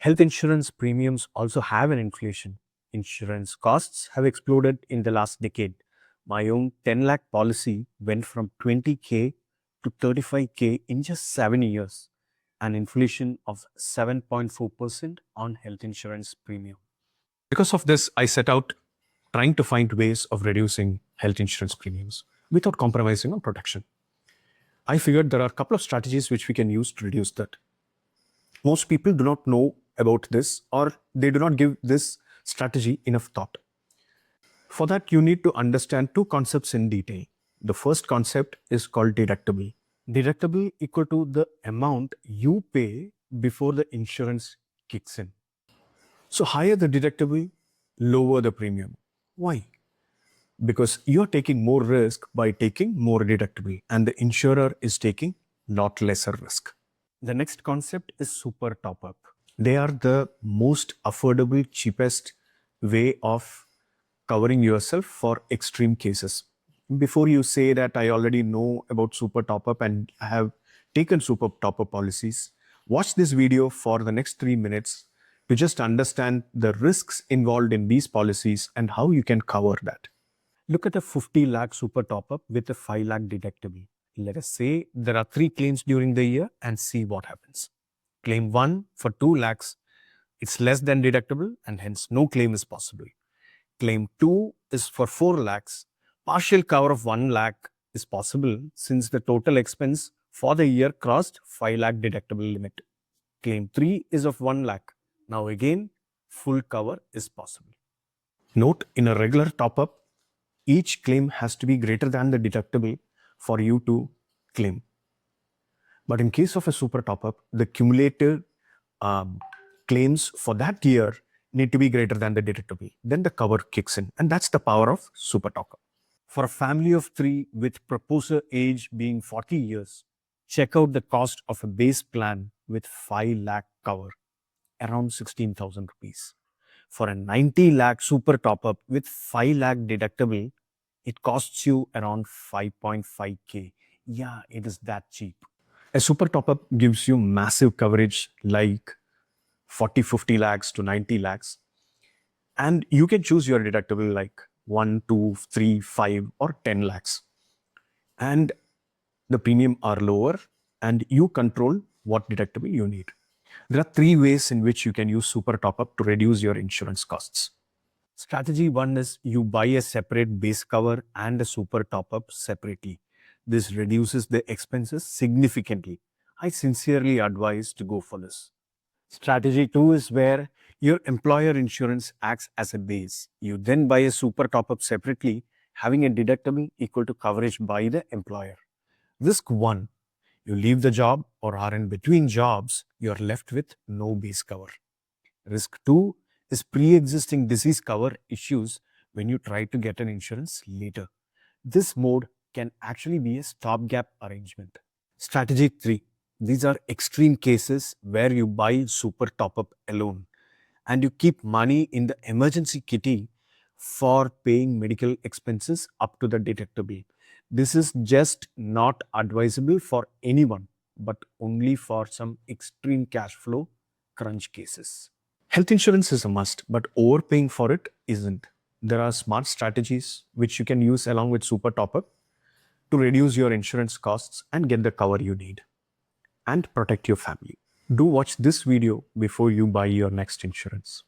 Health insurance premiums also have an inflation. Insurance costs have exploded in the last decade. My own 10 lakh policy went from 20K to 35K in just 7 years, an inflation of 7.4% on health insurance premium. Because of this, I set out trying to find ways of reducing health insurance premiums without compromising on protection. I figured there are a couple of strategies which we can use to reduce that. Most people do not know about this, or they do not give this strategy enough thought. For that, you need to understand two concepts in detail. The first concept is called deductible. Deductible equal to the amount you pay before the insurance kicks in. So higher the deductible, lower the premium. Why? Because you're taking more risk by taking more deductible, and the insurer is taking lot lesser risk. The next concept is super top-up. They are the most affordable, cheapest way of covering yourself for extreme cases. Before you say that I already know about super top-up and I have taken super top-up policies, watch this video for the next 3 minutes to just understand the risks involved in these policies and how you can cover that. Look at a 50 lakh super top-up with a 5 lakh deductible. Let us say there are 3 claims during the year and see what happens. Claim 1 for 2 lakhs, it's less than deductible and hence no claim is possible. Claim 2 is for 4 lakhs. Partial cover of 1 lakh is possible since the total expense for the year crossed 5 lakh deductible limit. Claim 3 is of 1 lakh. Now again, full cover is possible. Note, in a regular top-up, each claim has to be greater than the deductible for you to claim. But in case of a super top-up, the cumulative claims for that year need to be greater than the deductible. Then the cover kicks in, and that's the power of super top-up. For a family of 3 with proposer age being 40 years, check out the cost of a base plan with 5 lakh cover, around 16,000 rupees. For a 90 lakh super top-up with 5 lakh deductible, it costs you around 5.5K. Yeah, it is that cheap. A super top-up gives you massive coverage like 40-50 lakhs to 90 lakhs. And you can choose your deductible like 1, 2, 3, 5 or 10 lakhs. And the premium are lower and you control what deductible you need. There are 3 ways in which you can use super top-up to reduce your insurance costs. Strategy 1 is you buy a separate base cover and a super top-up separately. This reduces the expenses significantly. I sincerely advise to go for this. Strategy 2 is where your employer insurance acts as a base. You then buy a super top-up separately, having a deductible equal to coverage by the employer. Risk 1, you leave the job or are in between jobs, you are left with no base cover. Risk 2 is pre-existing disease cover issues when you try to get an insurance later. This mode can actually be a stopgap arrangement. Strategy 3. These are extreme cases where you buy super top-up alone and you keep money in the emergency kitty for paying medical expenses up to the deductible. This is just not advisable for anyone, but only for some extreme cash flow crunch cases. Health insurance is a must, but overpaying for it isn't. There are smart strategies which you can use along with super top-up to reduce your insurance costs and get the cover you need and protect your family. Do watch this video before you buy your next insurance.